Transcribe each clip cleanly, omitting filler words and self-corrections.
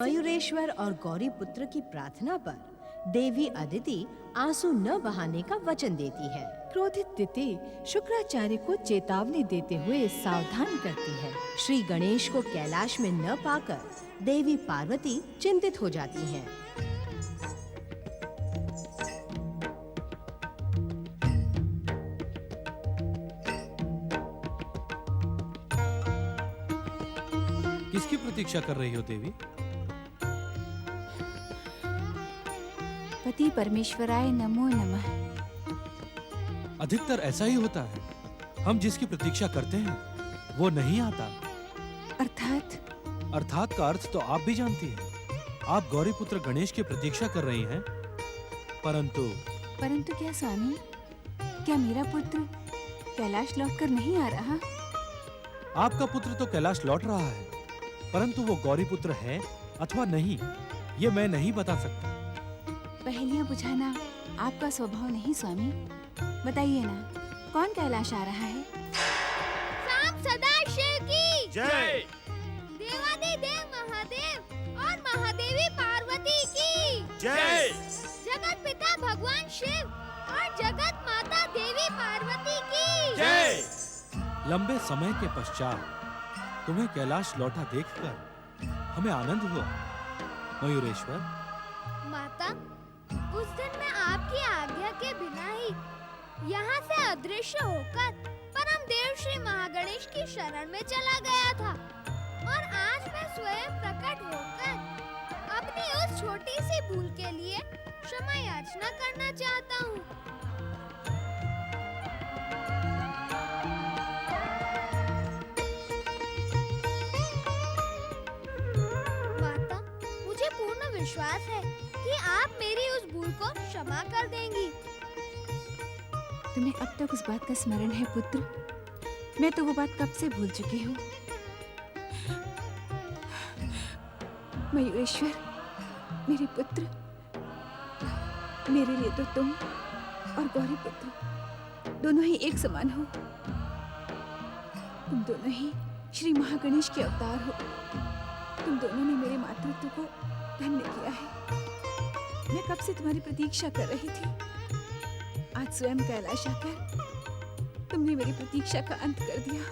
मयूरेश्वर और गौरीपुत्र की प्रार्थना पर देवी अदिति आंसू न बहाने का वचन देती है। क्रोधित तिथि शुक्राचार्य को चेतावनी देते हुए सावधान करती है। श्री गणेश को कैलाश में न पाकर देवी पार्वती चिंतित हो जाती हैं। किसकी प्रतीक्षा कर रही हो देवी? पति परमेश्वराय नमो नमः। अधिकतर ऐसा ही होता है, हम जिसकी प्रतीक्षा करते हैं वो नहीं आता। अर्थात का अर्थ तो आप भी जानती हैं। आप गौरीपुत्र गणेश की प्रतीक्षा कर रही हैं, परंतु क्या स्वामी? क्या मेरा पुत्र कैलाश लौटकर नहीं आ रहा? आपका पुत्र तो कैलाश लौट रहा है, परंतु वो गौरीपुत्र है अथवा नहीं, ये मैं नहीं बता सकता। पहेलियां बुझाना आपका स्वभाव नहीं स्वामी। बताइए ना, कौन कैलाश आ रहा है? सांब सदाशिव की जय। देवादिदेव महादेव और महादेवी पार्वती की जय। जगत पिता भगवान शिव और जगत माता देवी पार्वती की जय। लंबे समय के पश्चात तुम्हें कैलाश लौटा देखकर हमें आनंद हुआ। मयूरेश्वर, माता, उस दिन मैं आपकी आज्ञा के बिना ही यहाँ से अदृश्य होकर परम देव श्री महागणेश की शरण में चला गया था, और आज मैं स्वयं प्रकट होकर अपनी उस छोटी सी भूल के लिए क्षमा याचना करना चाहता हूँ। माता, मुझे पूर्ण विश्वास है कि आप मेरी उस भूल को क्षमा कर देंगी। तुम्हें अब तक उस बात का स्मरण है पुत्र? मैं तो वो बात कब से भूल चुकी हूँ। मयूरेश्वर, मेरे पुत्र, मेरे लिए तो तुम और गौरीपुत्र दोनों ही एक समान हो। तुम दोनों ही श्री महागणेश के अवतार हो। तुम दोनों ने मेरे मातृत्व को धन्य किया है। मैं कब से तुम्हारी प्रतीक्षा कर रही थी। आज स्वयं कैलाश आकर तुमने मेरी प्रतीक्षा का अंत कर दिया।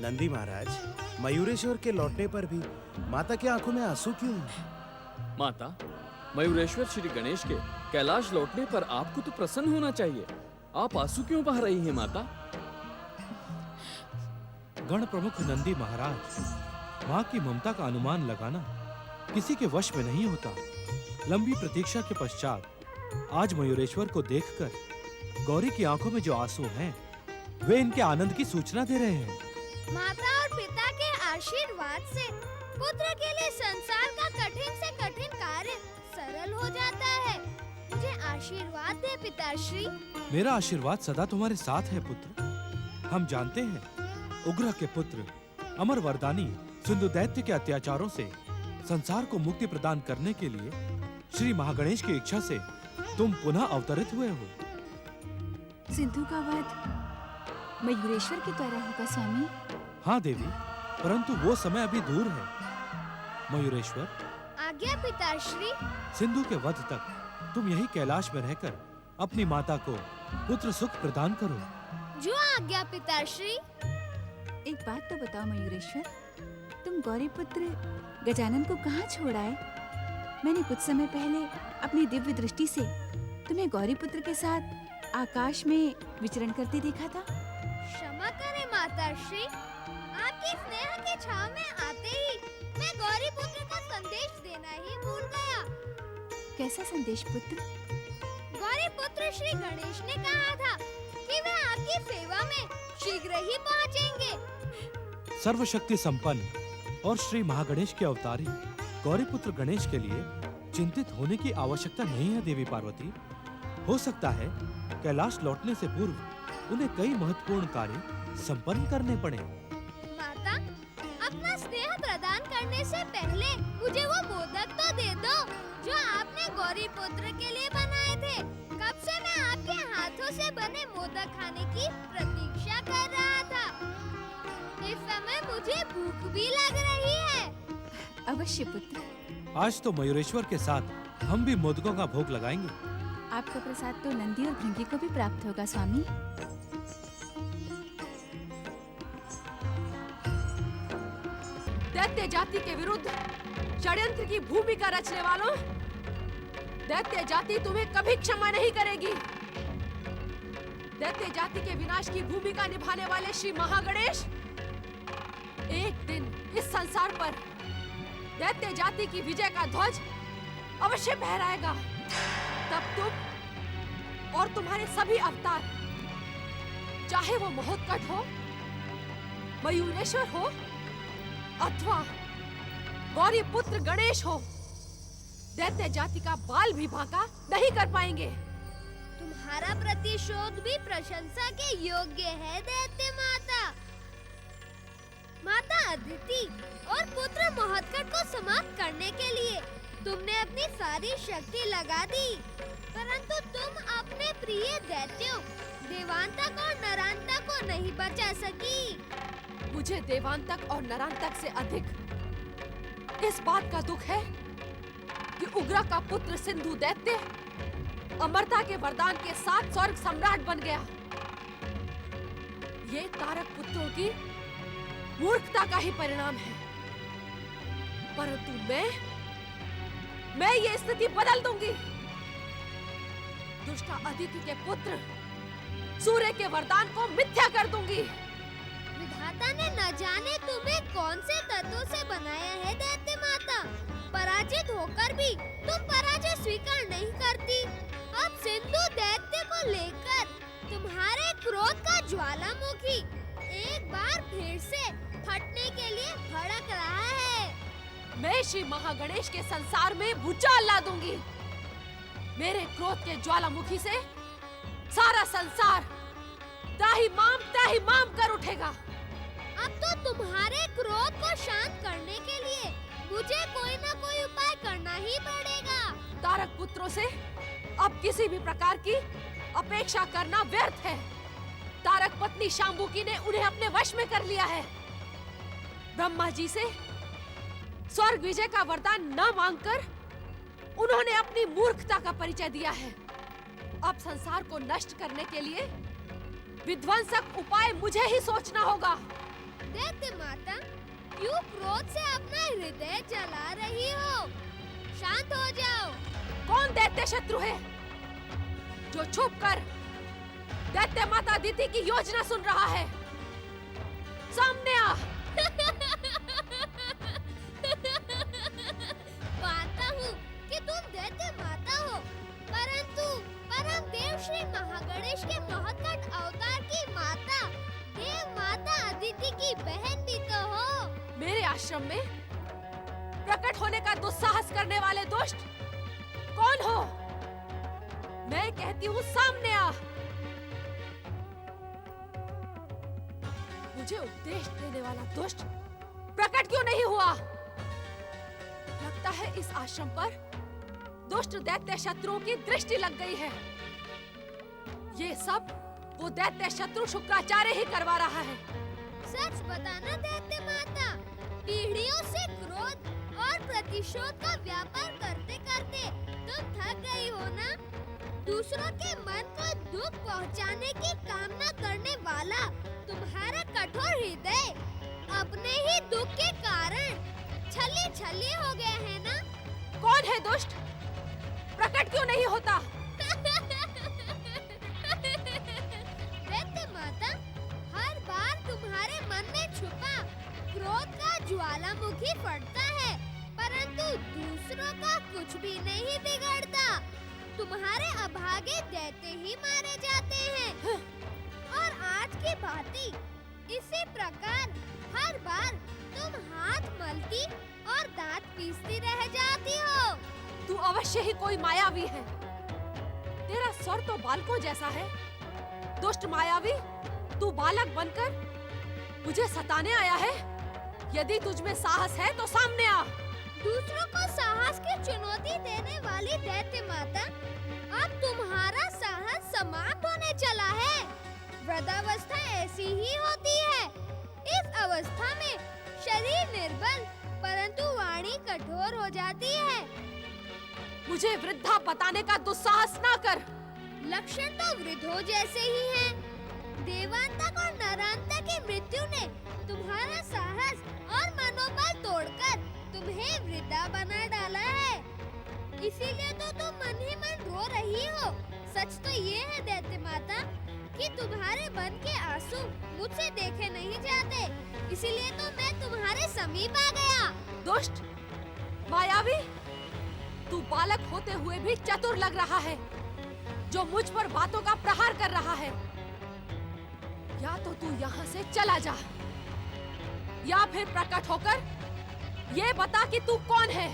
नंदी महाराज, मयूरेश्वर के लौटने पर भी माता की आंखों में आंसू क्यों हैं? माता, मयूरेश्वर श्री गणेश के कैलाश लौटने पर आपको तो प्रसन्न होना चाहिए। आप आंसू क्यों बहा रही हैं माता? गण प्रमुख नंदी महाराज, माँ की ममता का अनुमान लगाना किसी के वश में नहीं होता। लंबी प्रतीक्षा के पश्चात आज मयूरेश्वर को देखकर गौरी की आंखों में जो आंसू हैं, वे इनके आनंद की सूचना दे रहे हैं। माता और पिता के आशीर्वाद से पुत्र के लिए संसार का कठिन से कठिन कार्य सरल हो जाता है। मुझे आशीर्वाद दे पिताश्री। मेरा आशीर्वाद सदा तुम्हारे साथ है पुत्र। हम जानते हैं, उग्र के पुत्र अमर वरदानी सिंधु दैत्य के अत्याचारों से संसार को मुक्ति प्रदान करने के लिए श्री महागणेश की इच्छा से तुम पुनः अवतरित हुए हो। सिंधु का वध मयूरेश्वर के द्वारा होगा स्वामी? हाँ देवी, परंतु वो समय अभी दूर है। मयूरेश्वर, आज्ञा पिताश्री। सिंधु के वध तक तुम यही कैलाश में रहकर अपनी माता को पुत्र सुख प्रदान करो। जो आज्ञा पिताश्री। एक बात तो बताओ मयूरेश्वर, तुम गौरीपुत्र गजानन को कहाँ छोड़ आए? मैंने कुछ समय पहले अपनी दिव्य दृष्टि से तुम्हें गौरीपुत्र के साथ आकाश में विचरण करते देखा था। क्षमा करें माताश्री, आपकी स्नेह के छाव में आते ही मैं गौरीपुत्र का संदेश देना ही भूल गया। कैसा संदेश पुत्र? गौरीपुत्र श्री गणेश ने कहा था कि वे आपकी सेवा में शीघ्र ही पहुंचेंगे। सर्वशक्ति संपन्न और श्री महागणेश के अवतारी गौरीपुत्र गणेश के लिए चिंतित होने की आवश्यकता नहीं है देवी पार्वती। हो सकता है कैलाश लौटने से पूर्व उन्हें कई महत्वपूर्ण कार्य संपन्न करने पड़े। माता, अपना स्नेह प्रदान करने से पहले मुझे वो मोदक तो दे दो जो आपने गौरीपुत्र के लिए बनाए थे। कब से मैं आपके हाथों से बने मोदक खाने की प्रतीक्षा कर रहा था। If समय मुझे भूख भी लग रही है। अवश्य पुत्र। आज तो मयूरेश्वर के साथ हम भी मोदकों का भोग लगाएंगे। आपका प्रसाद तो नंदी और भृंगी को भी प्राप्त होगा स्वामी। दैत्य जाति के विरुद्ध षड्यंत्र की भूमिका रचने वालों, दैत्य जाति तुम्हें कभी क्षमा नहीं करेगी। दैत्य जाति के विनाश की भूमिका निभाने वाले श्री महागणेश एक दिन इस संसार पर दैत्य जाति की विजय का ध्वज अवश्य फहराएगा। तब तुम और तुम्हारे सभी अवतार, चाहे वो महोत्कट हो, मयूरेश्वर हो अथवा गौरी पुत्र गणेश हो, दैत्य जाति का बाल भी बांका नहीं कर पाएंगे। तुम्हारा प्रतिशोध भी प्रशंसा के योग्य है दैत्य माता। माता अदिति और पुत्र महोत्कट को समाप्त करने के लिए तुमने अपनी सारी शक्ति लगा दी, परंतु तुम अपने प्रिय दैत्यों देवांतक और नरांतक को नहीं बचा सकी। मुझे देवांतक और नरांतक से अधिक इस बात का दुख है कि उग्रा का पुत्र सिंधु दैत्य अमरता के वरदान के साथ स्वर्ग सम्राट बन गया। ये तारक पुत्रों की मूर्खता का ही परिणाम है। परंतु मैं ये स्थिति बदल दूंगी। दुष्टा अदिति के पुत्र सूर्य के वरदान को मिथ्या कर दूंगी। विधाता ने न जाने तुम्हें कौन से तत्वों से बनाया है दैत्य माता। पराजित होकर भी तुम पराजय स्वीकार नहीं करती। अब सिंधु दैत्य को लेकर तुम्हारे क्रोध का ज्वालामुखी एक बार फिर से फटने के लिए भड़क रहा है। मैं श्री महागणेश के संसार में भूचाल ला दूंगी। मेरे क्रोध के ज्वालामुखी से सारा संसार ताही माम कर उठेगा। अब तो तुम्हारे क्रोध को शांत करने के लिए मुझे कोई न कोई उपाय करना ही पड़ेगा। तारक पुत्रों से अब किसी भी प्रकार की अपेक्षा करना व्यर्थ है। तारक पत्नी शांबुकी ने उन्हें अपने वश में कर लिया है। ब्रह्मा जी से स्वर्ग विजय का वरदान न मांगकर उन्होंने अपनी मूर्खता का परिचय दिया है। अब संसार को नष्ट करने के लिए विध्वंसक उपाय मुझे ही सोचना होगा। दैत्य माता, क्यों क्रोध से अपना हृदय जला रही हो? शांत हो जाओ। कौन दैत्य शत्रु है जो छुपकर दैत्य माता अदिति की योजना सुन रहा है? सामने आ। मानता हूँ कि तुम दैत्य माता हो, परंतु परम देव श्री महागणेश के महोत्कट अवतार की माता, देव माता अदिति की बहन भी तो हो। मेरे आश्रम में प्रकट होने का दुस्साहस करने वाले दुष्ट कौन हो? मैं कहती हूँ सामने आ। मुझे उपदेश देने वाला दुष्ट प्रकट क्यों नहीं हुआ? लगता है इस आश्रम पर दुष्ट दैत्य शत्रुओं की दृष्टि लग गई है। ये सब वो दैत्य शत्रु शुक्राचार्य ही करवा रहा है। सच बताना दैत्य माता, पीढ़ियों से क्रोध और प्रतिशोध का व्यापार करते करते तुम थक गई हो ना? दूसरों के मन को दुख पहुंचाने की कामना करने वाला तुम्हारा कठोर हृदय अपने ही दुख के कारण छली हो गया है ना? कौन है दुष्ट? प्रकट क्यों नहीं होता? दैत्य माता, हर बार तुम्हारे मन में छुपा क्रोध का ज्वालामुखी फटता है, परंतु दूसरों का कुछ भी नहीं बिगड़ता। तुम्हारे अभागे दैत्य ही मारे जाते हैं। और आज की भांति इसी प्रकार हर बार तुम हाथ मलती और दांत पीसती रह जाती हो। तू अवश्य ही कोई मायावी है। तेरा स्वर तो बालकों जैसा है। दुष्ट मायावी, तू बालक बनकर मुझे सताने आया है। यदि तुझमें साहस है तो सामने आ। दूसरों को साहस की चुनौती देने वाली दैत्य माता, अब तुम्हारा साहस समाप्त होने चला है। वृद्धावस्था ऐसी ही होती है। इस अवस्था में शरीर निर्बल परंतु वाणी कठोर हो जाती है। मुझे वृद्धा बताने का दुस्साहस ना कर। लक्षण तो वृद्धों जैसे ही हैं। देवांतक और नरांतक की मृत्यु ने तुम्हारा साहस और मनोबल तोड़कर तुम्हें वृद्धा बना डाला है। इसीलिए तो तुम मन ही मन रो रही हो। सच तो ये है दैत्य माता कि तुम्हारे मन के आंसू मुझसे देखे नहीं जाते। इसीलिए तो मैं तुम्हारे समीप आ गया। दुष्ट, मायावी, तू बालक होते हुए भी चतुर लग रहा है, जो मुझ पर बातों का प्रहार कर रहा है। या तो तू यहाँ से चला जा, या फिर प्रकट होकर ये बता कि तू कौन है।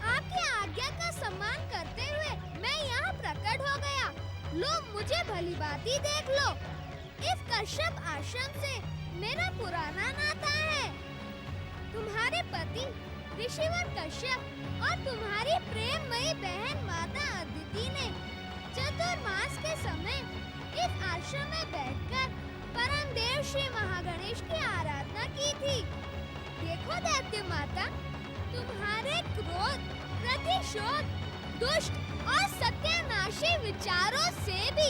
आपकी आज्ञा का सम्मान करते हुए मैं यहाँ प्रकट हो गया। लोग मुझे भली भांति देख लो। इस कश्यप आश्रम से मेरा पुराना नाता है। तुम्हारे पति ऋषिवर कश्यप और तुम्हारी प्रेममयी बहन माता अदिति ने चतुर्मास के समय इस आश्रम में बैठकर परम देव श्री महागणेश की आराधना की थी। देखो दैत्य माता, तुम्हारे क्रोध, प्रतिशोध, दुष्ट और सत्यानाशी विचारों से भी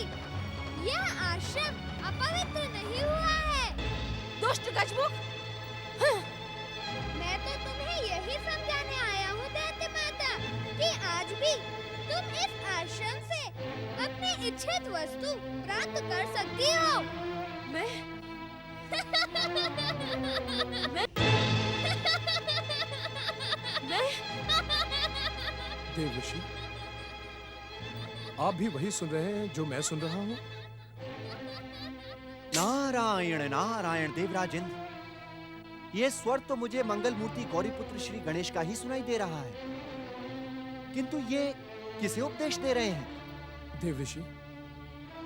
यह आश्रम अपवित्र नहीं हुआ है। दुष्ट गजमुख, मैं तो तुम्हें यही समझाने आया हूँ दैत्य माता कि आज भी तुम इस आश्रम से अपनी इच्छित वस्तु प्राप्त कर सकती हो। देव ऋषि, आप भी वही सुन रहे हैं जो मैं सुन रहा हूँ? नारायण नारायण देवराज इंद्र, ये स्वर तो मुझे मंगल मूर्ति गौरीपुत्र श्री गणेश का ही सुनाई दे रहा है, किंतु ये किसे उपदेश दे रहे हैं? देव ऋषि,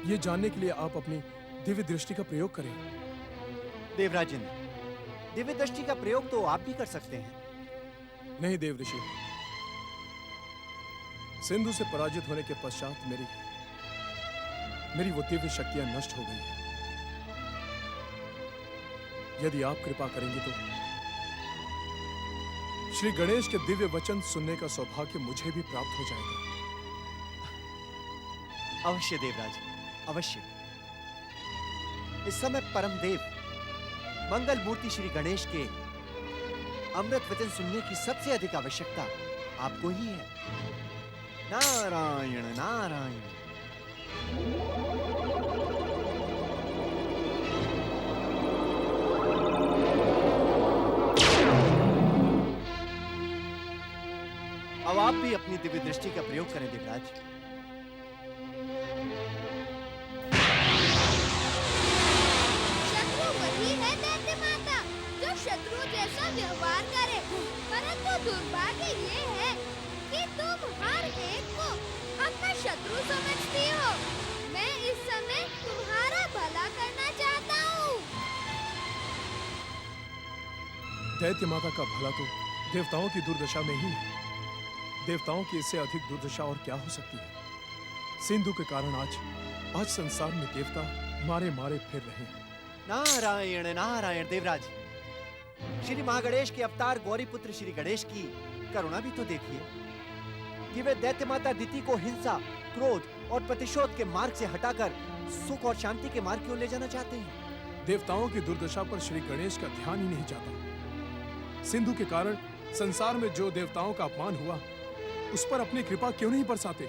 ये जानने के लिए आप अपनी दिव्य दृष्टि का प्रयोग करें। देवराज इंद्र, दिव्य दृष्टि का प्रयोग तो आप भी कर सकते हैं। नहीं देव ऋषि, सिंधु से पराजित होने के पश्चात मेरी वो दिव्य शक्तियां नष्ट हो गई हैं। यदि आप कृपा करेंगे तो श्री गणेश के दिव्य वचन सुनने का सौभाग्य मुझे भी प्राप्त हो जाएगा। अवश्य देवराज, अवश्य। इस समय परम देव मंगल मूर्ति श्री गणेश के अमृत वचन सुनने की सबसे अधिक आवश्यकता आपको ही है। नारायण नारायण। अब आप भी अपनी दिव्य दृष्टि का प्रयोग करें देवराज। शत्रु वही है दैत्य माता जो शत्रु जैसा व्यवहार करे, परंतु दुर्भाग्य ये है कि तुम हर एक को अपना शत्रु समझती हो। मैं इस समय तुम्हारा भला करना चाहता हूँ। दैत्य माता का भला तो देवताओं की दुर्दशा में ही है। देवताओं की इससे अधिक दुर्दशा और क्या हो सकती है? सिंधु के कारण आज संसार में देवता मारे मारे फिर रहे हैं। नारायण नारायण देवराज, श्री महागणेश के अवतार गौरीपुत्र श्री गणेश की करुणा भी तो देखिए कि वे दैत्य माता दिति को हिंसा, क्रोध और प्रतिशोध के मार्ग से हटाकर सुख और शांति के मार्ग की ओर ले जाना चाहते हैं। देवताओं की दुर्दशा पर श्री गणेश का ध्यान ही नहीं जाता। सिंधु के कारण संसार में जो देवताओं का अपमान हुआ, उस पर अपनी कृपा क्यों नहीं बरसाते?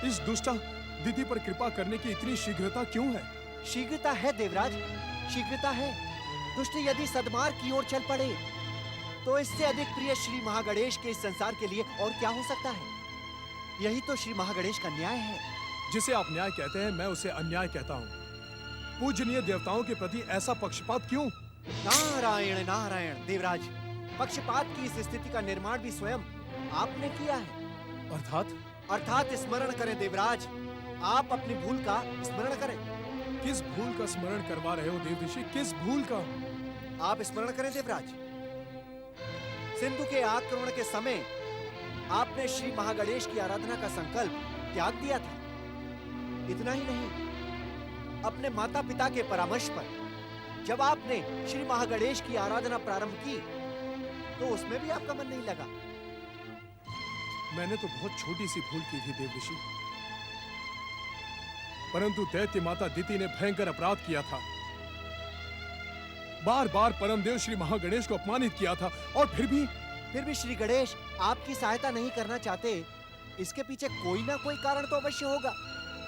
इस दुष्टा दिति पर कृपा करने की इतनी शीघ्रता क्यों है? शीघ्रता है देवराज, शीघ्रता है। दुष्ट यदि सद्मार्ग की ओर चल पड़े तो इससे अधिक प्रिय श्री महागणेश के इस संसार के लिए और क्या हो सकता है? यही तो श्री महागणेश का न्याय है। जिसे आप न्याय कहते हैं, मैं उसे अन्याय कहता हूँ। पूजनीय देवताओं के प्रति ऐसा पक्षपात क्यों? नारायण नारायण देवराज, पक्षपात की इस स्थिति का निर्माण भी स्वयं आपने किया है। अर्थात स्मरण करें देवराज, आप अपनी भूल का स्मरण करें। किस भूल का स्मरण करवा रहे हो देव ऋषि? किस भूल का? आप स्मरण करें देवराज। सिंधु के आक्रमण के समय आपने श्री महागणेश की आराधना का संकल्प त्याग दिया था। इतना ही नहीं, अपने माता पिता के परामर्श पर जब आपने श्री महागणेश की आराधना प्रारंभ की तो उसमें भी आपका मन नहीं लगा। मैंने तो बहुत छोटी सी भूल की थी देवऋषि, परंतु दैत्य माता दिति ने भयंकर अपराध किया था। बार बार परमदेव श्री महागणेश को अपमानित किया था और फिर भी श्री गणेश आपकी सहायता नहीं करना चाहते, इसके पीछे कोई ना कोई कारण तो अवश्य होगा।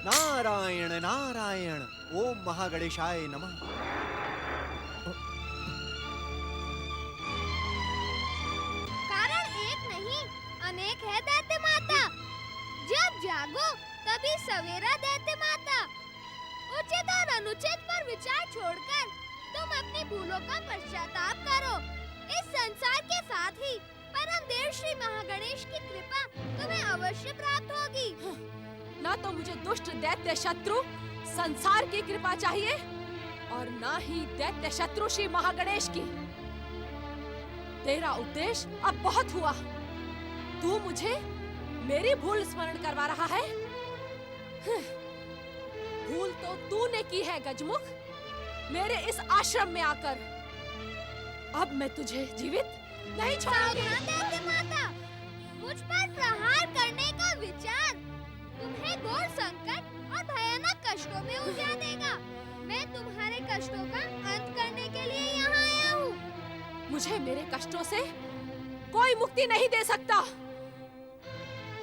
नारायण नारायण, ओम महागणेशाय नमः। कारण एक नहीं अनेक है दैत्य माता। जब जागो तभी सवेरा दैत्य माता। उचित और अनुचित पर विचार छोड़कर तुम अपनी भूलों का पश्चाताप करो। इस संसार के साथ ही परम देव श्री महागणेश की कृपा तुम्हें अवश्य प्राप्त होगी। ना तो मुझे दुष्ट दैत्य शत्रु संसार की कृपा चाहिए और ना ही दैत्य शत्रु श्री महागणेश की। तेरा उद्देश्य अब बहुत हुआ। तू मुझे मेरी भूल स्मरण करवा रहा है। भूल तो तूने की है गजमुख, मेरे इस आश्रम में आकर। अब मैं तुझे जीवित नहीं छोड़ूंगी। सावधान दैत्य माता, मुझ पर प्रहार करने का विचार तुम्हें घोर संकट और भयानक कष्टों में उलझा देगा। मैं तुम्हारे कष्टों का अंत करने के लिए यहाँ आया हूँ। मुझे मेरे कष्टों से कोई मुक्ति नहीं दे सकता।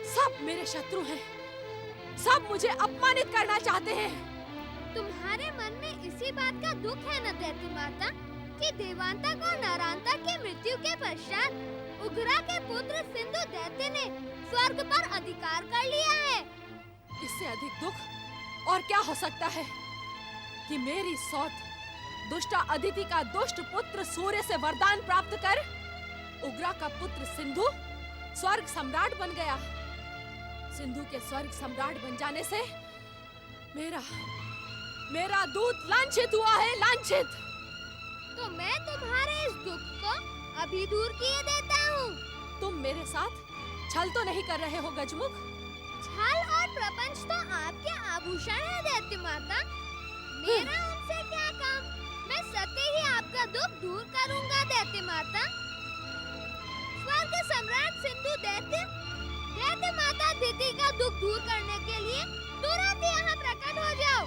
सब मेरे शत्रु हैं, सब मुझे अपमानित करना चाहते हैं। तुम्हारे मन में इसी बात का दुख है न दैत्य माता कि देवांतक और नारांतक की मृत्यु के पश्चात उग्रा के पुत्र सिंधु दैत्य ने स्वर्ग पर अधिकार कर लिया है। इससे अधिक दुख और क्या हो सकता है कि मेरी सौत दुष्टा अदिति का दुष्ट पुत्र सूर्य से वरदान प्राप्त कर उग्रा का पुत्र सिंधु स्वर्ग सम्राट बन गया। सिंधु के स्वर्ग सम्राट बन जाने से मेरा दूत लांछित हुआ है, लांछित। तो मैं तुम्हारे इस दुख को अभी दूर किए देता हूँ। तुम मेरे साथ छल तो नहीं कर रहे हो गजमुख? छल और प्रपंच तो आपके आभूषण है दैत्य माता। मेरा उनसे क्या काम? मैं सत्य ही आपका दुख दूर करूंगा दैत्य माता। स्वर्ग सम्राट सिंधु दैत्य माता दिति का दुख दूर करने के लिए तुरंत यहाँ प्रकट हो जाओ।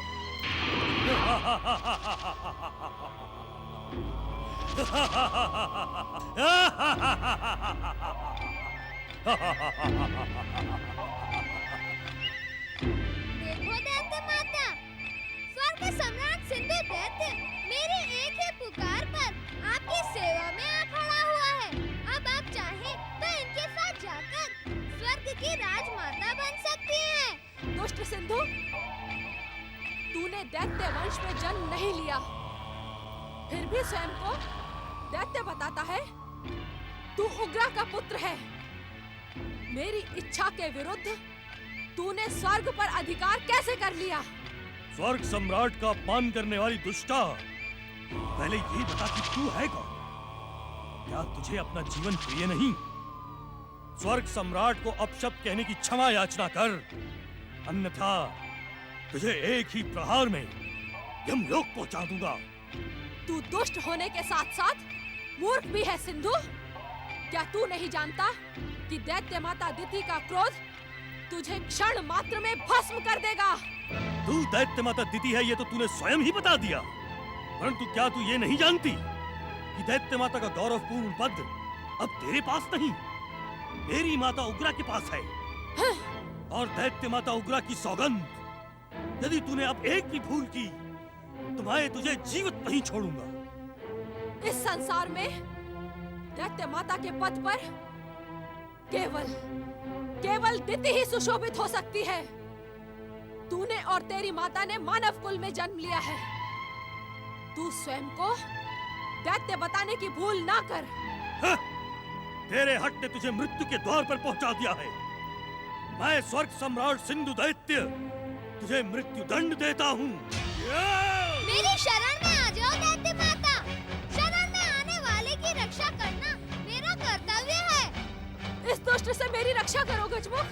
देखो दैत्य माता, स्वर्ग सम्राट सिंधु दैत्य मेरी एक ही पुकार पर आपकी सेवा में आ खड़ा हुआ है। अब आप चाहें तो इनके साथ जाकर स्वर्ग की राजमाता बन सकती हैं। दुष्ट सिंधु, तूने दैत्य वंश में जन्म नहीं लिया, फिर भी स्वयं को दैत्य बताता है। तू उग्रा का पुत्र है। मेरी इच्छा के विरुद्ध तूने स्वर्ग पर अधिकार कैसे कर लिया? स्वर्ग सम्राट का अपमान करने वाली दुष्टा, पहले ये बता कि तू है कौन? क्या तुझे अपना जीवन प्रिय नहीं? स्वर्ग सम्राट को अपशब्द कहने की क्षमा याचना कर, अन्यथा तुझे एक ही प्रहार में यमलोक पहुंचा दूंगा। तू दुष्ट होने के साथ साथ मूर्ख भी है सिंधु। क्या तू नहीं जानता कि दैत्य माता दिति का क्रोध तुझे क्षण मात्र में भस्म कर देगा? तू दैत्य माता दिति है ये तो तूने स्वयं ही बता दिया, परंतु क्या तू ये नहीं जानती कि दैत्य माता का गौरवपूर्ण पद अब तेरे पास नहीं, मेरी माता उग्रा के पास है। और दैत्य माता उग्रा की सौगंध, यदि तूने अब एक भी भूल की तो मैं तुझे जीवित नहीं छोड़ूंगा। इस संसार में दैत्य माता के पद पर केवल दिति ही सुशोभित हो सकती है। तूने और तेरी माता ने मानव कुल में जन्म लिया है। तू स्वयं को दैत्य बताने की भूल ना कर। तेरे हट ने तुझे मृत्यु के द्वार पर पहुंचा दिया है। मैं स्वर्ग सम्राट सिंधु दैत्य तुझे मृत्यु दंड देता हूँ। मेरी शरण में आ जाओ दैत्य माता। शरण में आने वाले की रक्षा करना मेरा कर्तव्य है। इस दुष्ट से मेरी रक्षा करो गजमुख।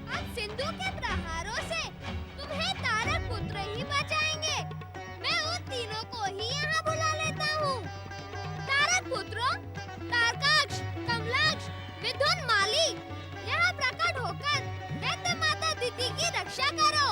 अब सिंधु के प्रहारों तारकाक्ष, कमलाक्ष, विधुन माली, यहाँ प्रकट होकर दैत्य माता दिति की रक्षा करो।